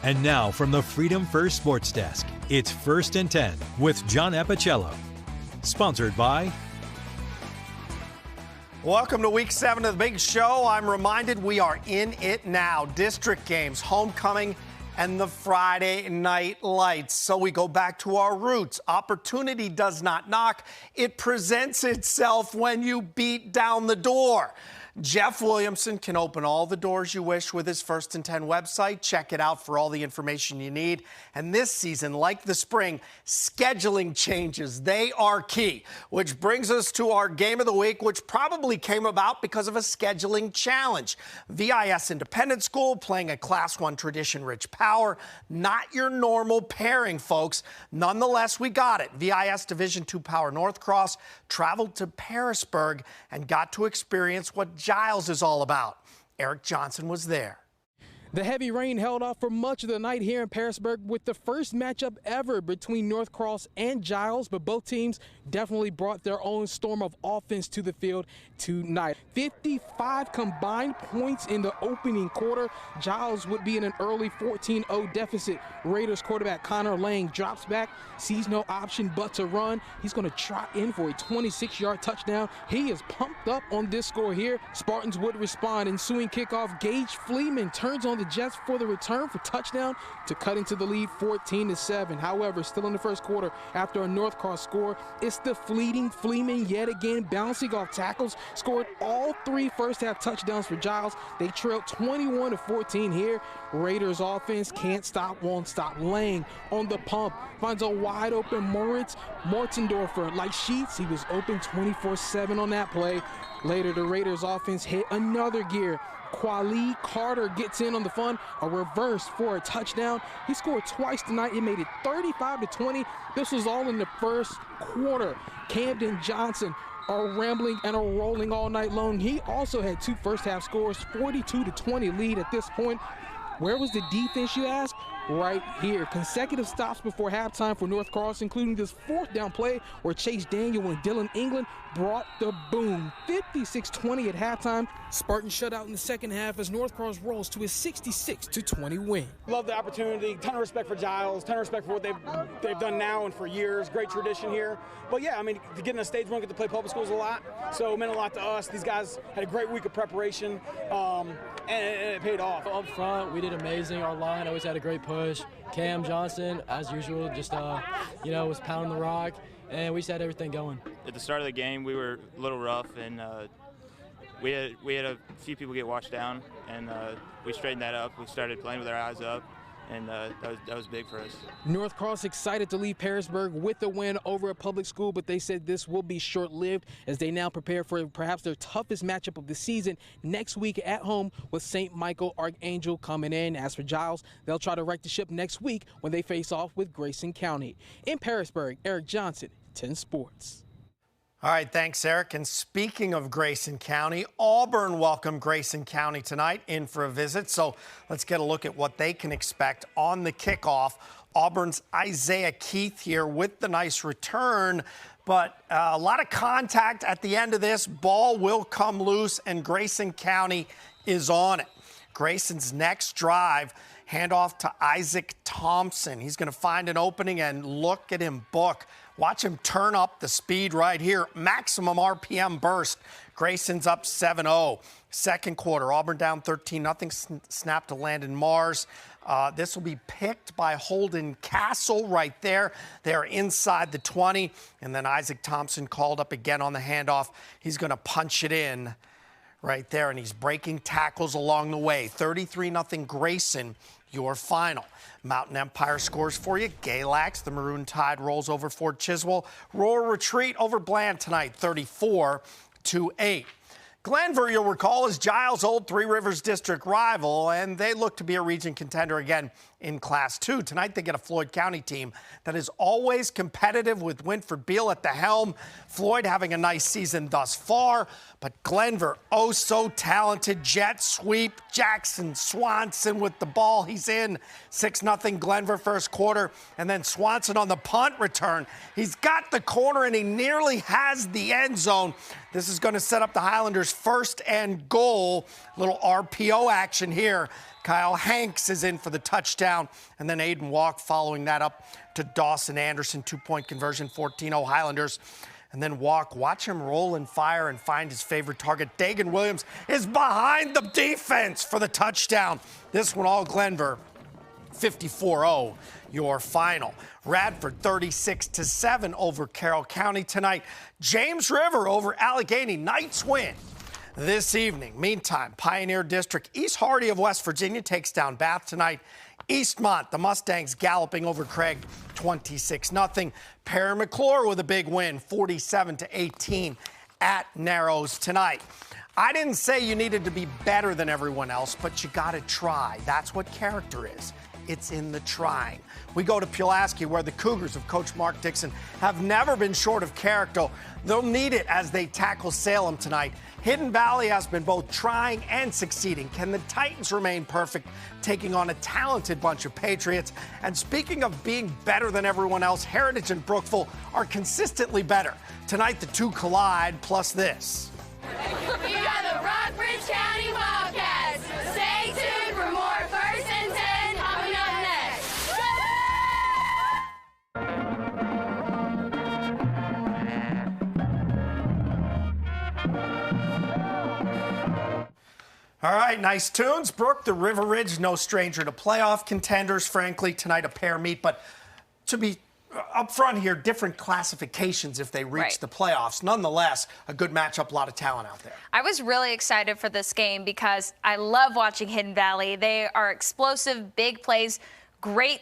And now from the Freedom First Sports Desk, it's First and 10 with John Appicello. Sponsored by... Welcome to Week 7 of the Big Show. I'm reminded we are in it now. District games, homecoming, and the Friday night lights. So we go back to our roots. Opportunity does not knock. It presents itself when you beat down the door. Jeff Williamson can open all the doors you wish with his First and 10 website. Check it out for all the information you need. And this season, like the spring, scheduling changes. They are key, which brings us to our game of the week, which probably came about because of a scheduling challenge. VIS Independent School playing a Class 1 tradition-rich Power. Not your normal pairing, folks. Nonetheless, we got it. VIS Division II Power Northcross traveled to Parisburg and got to experience what Giles is all about. Eric Johnson was there. The heavy rain held off for much of the night here in Parisburg with the first matchup ever between Northcross and Giles, but both teams definitely brought their own storm of offense to the field tonight. 55 combined points in the opening quarter. Giles would be in an early 14-0 deficit. Raiders quarterback Connor Lang drops back, sees no option but to run. He's going to trot in for a 26-yard touchdown. He is pumped up on this score here. Spartans would respond. Ensuing kickoff, Gage Fleming turns on the Jets for the return for touchdown to cut into the lead 14-7. However, still in the first quarter after a Northcross score, it's the fleeting Fleming yet again bouncing off tackles, scored all 3 first-half touchdowns for Giles. They trailed 21-14 here. Raiders offense can't stop, won't stop. Lang on the pump finds a wide-open Moritz Mortendorfer. Like Sheets, he was open 24/7 on that play. Later, the Raiders offense hit another gear. Quali Carter gets in on the fun, a reverse for a touchdown. He scored twice tonight. It made it 35-20. This was all in the first quarter. Camden Johnson are rambling and are rolling all night long. He also had 2 first-half scores, 42-20 lead at this point. Where was the defense, you ask? Right here. Consecutive stops before halftime for Northcross, including this 4th down play where Chase Daniel and Dylan England brought the boom. 56-20 at halftime. Spartans shut out in the second half as Northcross rolls to a 66-20 win. Love the opportunity. Ton of respect for Giles. Ton of respect for what they've done now and for years. Great tradition here. But yeah, I mean, to get in the stage one, get to play public schools a lot. So it meant a lot to us. These guys had a great week of preparation, and it paid off. Up front, we did amazing. Our line always had a great push. Cam Johnson, as usual, just was pounding the rock, and we just had everything going. At the start of the game, we were a little rough, and we had a few people get washed down, and we straightened that up. We started playing with our eyes up, and that was big for us. Northcross excited to leave Parisburg with a win over a public school, but they said this will be short-lived as they now prepare for perhaps their toughest matchup of the season next week at home with St. Michael Archangel coming in. As for Giles, they'll try to right the ship next week when they face off with Grayson County. In Parisburg, Eric Johnson, 10 Sports. All right, thanks, Eric. And speaking of Grayson County, Auburn welcomed Grayson County tonight in for a visit. So let's get a look at what they can expect on the kickoff. Auburn's Isaiah Keith here with the nice return, but a lot of contact at the end of this. Ball will come loose, and Grayson County is on it. Grayson's next drive, handoff to Isaac Thompson. He's going to find an opening, and look at him book. Watch him turn up the speed right here. Maximum RPM burst. Grayson's up 7-0. Second quarter, Auburn down 13-0. Snap to Landon Mars. This will be picked by Holden Castle right there. They're inside the 20. And then Isaac Thompson called up again on the handoff. He's going to punch it in right there, and he's breaking tackles along the way. 33-0 Grayson, your final. Mountain Empire scores for you. Galax, the Maroon Tide rolls over Fort Chiswell. Roar Retreat over Bland tonight, 34-8. Glenvar, you'll recall, is Giles' old Three Rivers District rival, and they look to be a region contender again in Class 2. Tonight they get a Floyd County team that is always competitive with Winford Beal at the helm. Floyd having a nice season thus far, but Glenvar, oh so talented. Jet sweep, Jackson Swanson with the ball. He's in. 6-0 Glenvar first quarter, and then Swanson on the punt return. He's got the corner, and he nearly has the end zone. This is going to set up the Highlanders' 1st and goal. Little RPO action here. Kyle Hanks is in for the touchdown, and then Aiden Walk following that up to Dawson Anderson. 2-point conversion, 14-0 Highlanders. And then Walk, watch him roll and fire and find his favorite target. Dagan Williams is behind the defense for the touchdown. This one all Glenvar, 54-0, your final. Radford 36-7 over Carroll County tonight. James River over Allegheny, Knights win this evening. Meantime, Pioneer District, East Hardy of West Virginia takes down Bath tonight. Eastmont, the Mustangs galloping over Craig, 26-0. Perry McClure with a big win, 47-18 at Narrows tonight. I didn't say you needed to be better than everyone else, but you got to try. That's what character is. It's in the trying. We go to Pulaski, where the Cougars of Coach Mark Dixon have never been short of character. They'll need it as they tackle Salem tonight. Hidden Valley has been both trying and succeeding. Can the Titans remain perfect, taking on a talented bunch of Patriots? And speaking of being better than everyone else, Heritage and Brookfield are consistently better. Tonight, the two collide, plus this. We are the Rockbridge County Wildcats. Stay tuned for more 1st and 10 coming up next. All right, nice tunes. Brooke, the River Ridge, no stranger to playoff contenders. Frankly, tonight a pair meet, but to be up front here, different classifications if they reach the playoffs. Nonetheless, a good matchup, a lot of talent out there. I was really excited for this game because I love watching Hidden Valley. They are explosive, big plays, great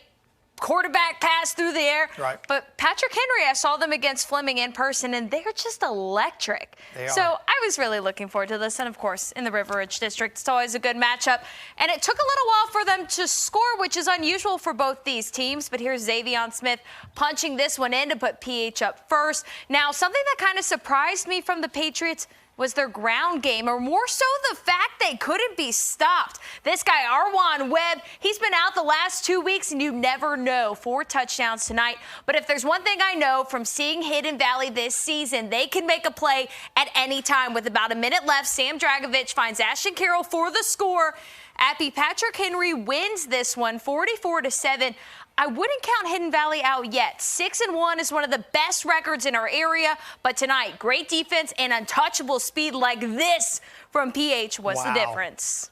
quarterback pass through the air. Right. But Patrick Henry, I saw them against Fleming in person, and they're just electric. So I was really looking forward to this. And, of course, in the River Ridge District, it's always a good matchup. And it took a little while for them to score, which is unusual for both these teams. But here's Xavion Smith punching this one in to put PH up first. Now, something that kind of surprised me from the Patriots was their ground game, or more so the fact they couldn't be stopped. This guy, Arwan Webb, he's been out the last 2 weeks, and you never know. 4 touchdowns tonight. But if there's one thing I know from seeing Hidden Valley this season, they can make a play at any time. With about a minute left, Sam Dragovich finds Ashton Carroll for the score. Appy Patrick Henry wins this one, 44-7. I wouldn't count Hidden Valley out yet. 6-1 is one of the best records in our area. But tonight, great defense and untouchable speed like this from PH was the difference.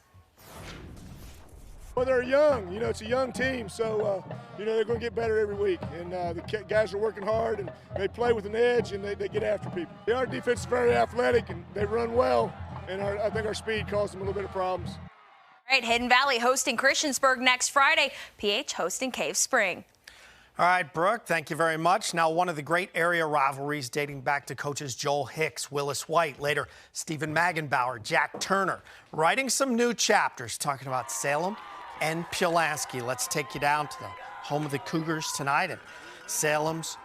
Well, they're young. You know, it's a young team. So, you know, they're going to get better every week. And the guys are working hard, and they play with an edge, and they get after people. Our defense is very athletic, and they run well. And I think our speed caused them a little bit of problems. All right, Hidden Valley hosting Christiansburg next Friday. PH hosting Cave Spring. All right, Brooke, thank you very much. Now, one of the great area rivalries dating back to coaches Joel Hicks, Willis White, later Stephen Magenbauer, Jack Turner, writing some new chapters talking about Salem and Pulaski. Let's take you down to the home of the Cougars tonight, and Salem's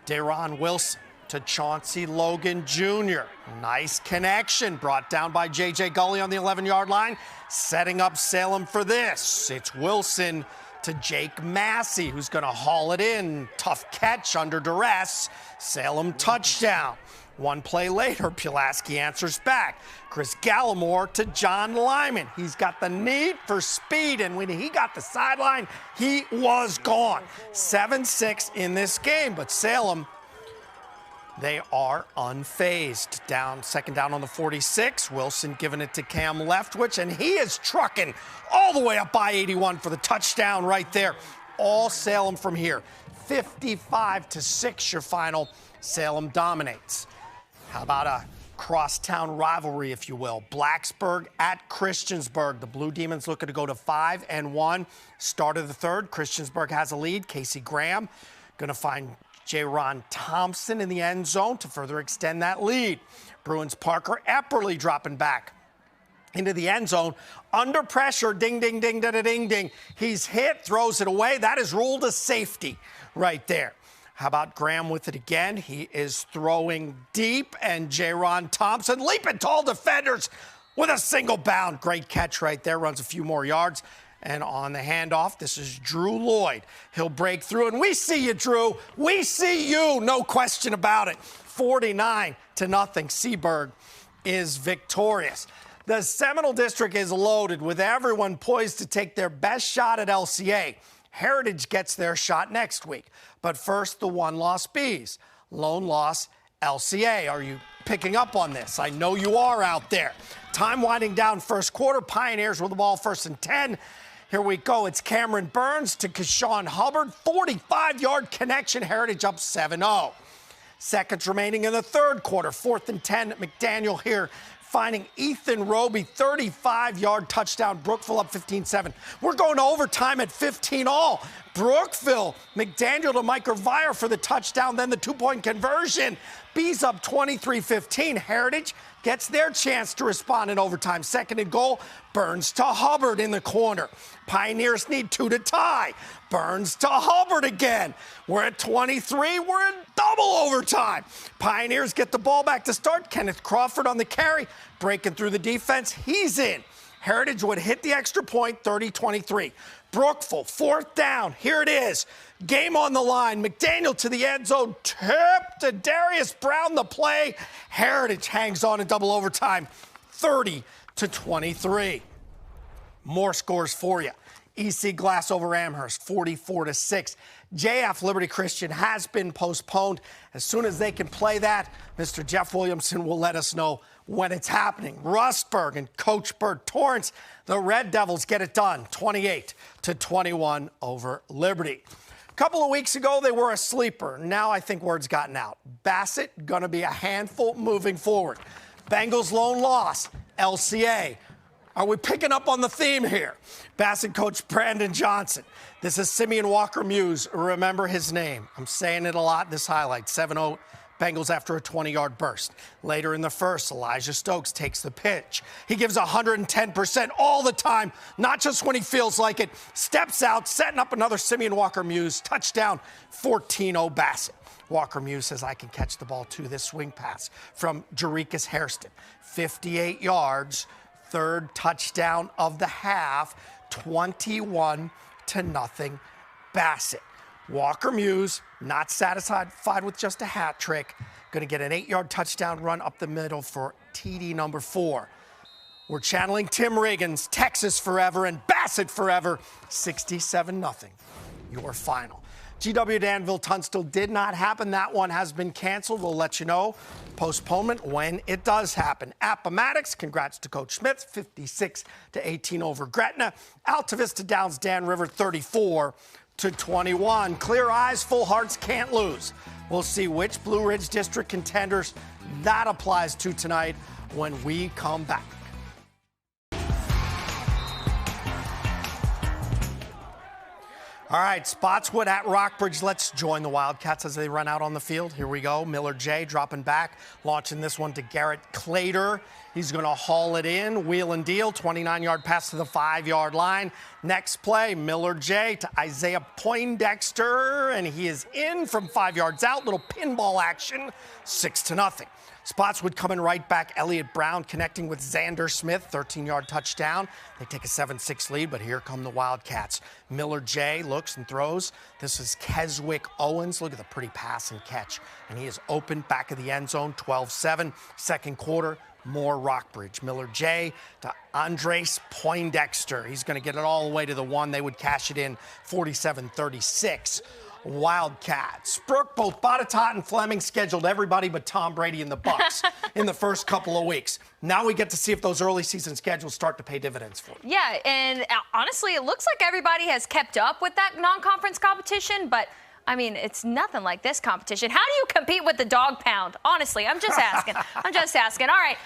Deron Wilson to Chauncey Logan Jr. Nice connection brought down by J.J. Gully on the 11-yard line, setting up Salem for this. It's Wilson to Jake Massey, who's going to haul it in. Tough catch under duress. Salem touchdown. One play later, Pulaski answers back. Chris Gallimore to John Lyman. He's got the need for speed, and when he got the sideline, he was gone. 7-6 in this game, but Salem, they are unfazed. Second down on the 46. Wilson giving it to Cam Leftwich, and he is trucking all the way up by 81 for the touchdown right there. All Salem from here. 55-6 your final. Salem dominates. How about a crosstown rivalry, if you will? Blacksburg at Christiansburg. The Blue Demons looking to go to 5-1. Start of the third. Christiansburg has a lead. Casey Graham going to find J-Ron Thompson in the end zone to further extend that lead. Bruins Parker Epperly dropping back into the end zone. Under pressure, ding, ding, ding, da, da, ding, ding. He's hit, throws it away. That is ruled a safety right there. How about Graham with it again? He is throwing deep, and J-Ron Thompson leaping tall defenders with a single bound. Great catch right there, runs a few more yards. And on the handoff, this is Drew Lloyd. He'll break through, and we see you, Drew. We see you, no question about it. 49-0. Seaburg is victorious. The Seminole District is loaded with everyone poised to take their best shot at LCA. Heritage gets their shot next week. But first, the one-loss Bees. Lone loss, LCA. Are you picking up on this? I know you are out there. Time winding down first quarter. Pioneers with the ball 1st and 10. Here we go. It's Cameron Burns to Keshawn Hubbard. 45-yard connection. Heritage up 7-0. Seconds remaining in the third quarter. 4th and 10. McDaniel here finding Ethan Roby. 35-yard touchdown. Brookfield up 15-7. We're going to overtime at 15-all. Brookfield, McDaniel to Mike Irvire for the touchdown, then the 2-point conversion. Bees up 23-15. Heritage gets their chance to respond in overtime. 2nd and goal. Burns to Hubbard in the corner. Pioneers need 2 to tie. Burns to Hubbard again. We're at 23. We're in double overtime. Pioneers get the ball back to start. Kenneth Crawford on the carry. Breaking through the defense. He's in. Heritage would hit the extra point, 30-23. Brookfield, 4th down. Here it is. Game on the line. McDaniel to the end zone. Tip to Darius Brown, the play. Heritage hangs on in double overtime, 30-23. More scores for you. EC Glass over Amherst, 44-6. JF Liberty Christian has been postponed. As soon as they can play that, Mr. Jeff Williamson will let us know when it's happening. Rustburg and Coach Bert Torrance, the Red Devils get it done, 28-21 over Liberty. A couple of weeks ago, they were a sleeper. Now I think word's gotten out. Bassett going to be a handful moving forward. Bengals lone loss, LCA. Are we picking up on the theme here? Bassett coach Brandon Johnson. This is Simeon Walker-Muse. Remember his name. I'm saying it a lot. This highlight, 7-0 Bengals after a 20-yard burst. Later in the first, Elijah Stokes takes the pitch. He gives 110% all the time, not just when he feels like it. Steps out, setting up another Simeon Walker-Muse. Touchdown, 14-0 Bassett. Walker-Muse says, I can catch the ball too. This swing pass from Jerikas Hairston. 58 yards. 3rd touchdown of the half, 21-0 Bassett. Walker-Muse, not satisfied with just a hat trick, going to get an 8-yard touchdown run up the middle for TD number 4. We're channeling Tim Riggins, Texas forever and Bassett forever, 67-0, your final. GW Danville Tunstall did not happen. That one has been canceled. We'll let you know. Postponement when it does happen. Appomattox, congrats to Coach Smith, 56-18 over Gretna. Alta Vista Downs Dan River, 34-21. Clear eyes, full hearts, can't lose. We'll see which Blue Ridge District contenders that applies to tonight when we come back. All right, Spotswood at Rockbridge. Let's join the Wildcats as they run out on the field. Here we go. Miller J dropping back, launching this one to Garrett Clater. He's going to haul it in, wheel and deal, 29-yard pass to the 5-yard line. Next play, Miller J to Isaiah Poindexter, and he is in from 5 yards out. Little pinball action, 6-0. Spotswood coming right back. Elliott Brown connecting with Xander Smith, 13-yard touchdown. They take a 7-6 lead, but here come the Wildcats. Miller J looks and throws. This is Keswick Owens. Look at the pretty pass and catch. And he is open back of the end zone, 12-7. Second quarter, more Rockbridge. Miller J to Andres Poindexter. He's going to get it all the way to the 1. They would cash it in, 47-36. Wildcats. Brooke, both Botetourt and Fleming scheduled everybody but Tom Brady and the Bucks in the first couple of weeks. Now we get to see if those early season schedules start to pay dividends for them. Yeah, and honestly, it looks like everybody has kept up with that non-conference competition, but I mean, it's nothing like this competition. How do you compete with the dog pound? Honestly, I'm just asking. I'm just asking. All right.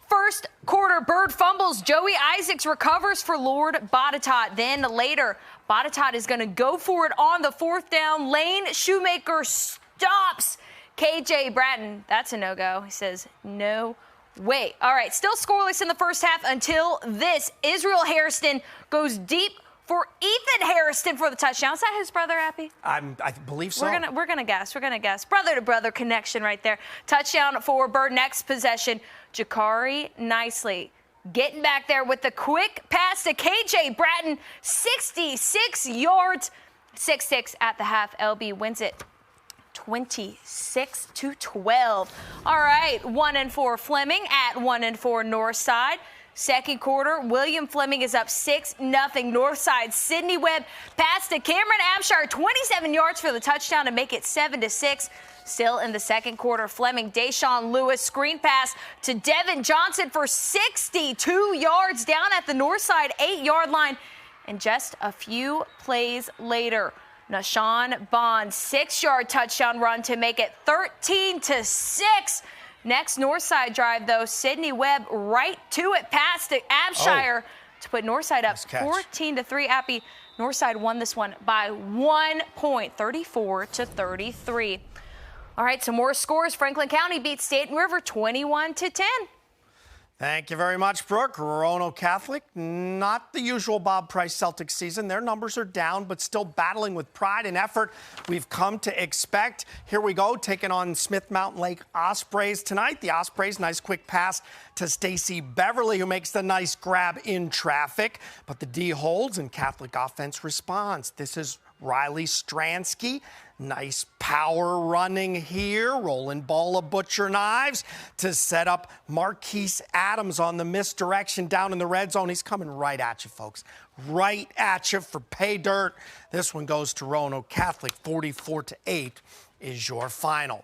First quarter, Bird fumbles. Joey Isaacs recovers for Lord Botetourt. Then later, Botetourt is going to go for it on the 4th down. Lane Shoemaker stops KJ Bratton. That's a no-go. He says, no way. All right, still scoreless in the first half until this. Israel Hairston goes deep for Ethan Hairston for the touchdown. Is that his brother, Appy? I believe so. We're gonna guess. We're gonna guess. Brother-to-brother connection right there. Touchdown for Bird. Next possession, Jakari Nicely getting back there with the quick pass to KJ Bratton, 66 yards, 6-6 at the half. LB wins it 26-12. All right, 1-4 Fleming at 1-4 Northside. Second quarter, William Fleming is up 6-0. Northside, Sydney Webb pass to Cameron Abshire, 27 yards for the touchdown to make it 7-6. Still in the second quarter, Fleming, Deshaun Lewis, screen pass to Devin Johnson for 62 yards down at the Northside 8-yard line. And just a few plays later, Nashawn Bond, 6-yard touchdown run to make it 13-6. Next Northside drive, though, Sydney Webb right to it, pass to Abshire to put Northside up 14-3. Appy, Northside won this one by 1 point, 34-33. All right, some more scores. Franklin County beats State and River 21-10. Thank you very much, Brooke. Roanoke Catholic, not the usual Bob Price Celtics season. Their numbers are down, but still battling with pride and effort we've come to expect. Here we go, taking on Smith Mountain Lake Ospreys tonight. The Ospreys, nice quick pass to Stacy Beverly, who makes the nice grab in traffic. But the D holds and Catholic offense responds. This is Riley Stransky. Nice power running here. Rolling ball of butcher knives to set up Marquise Adams on the misdirection down in the red zone. He's coming right at you, folks. Right at you for pay dirt. This one goes to Roanoke Catholic. 44-8 is your final.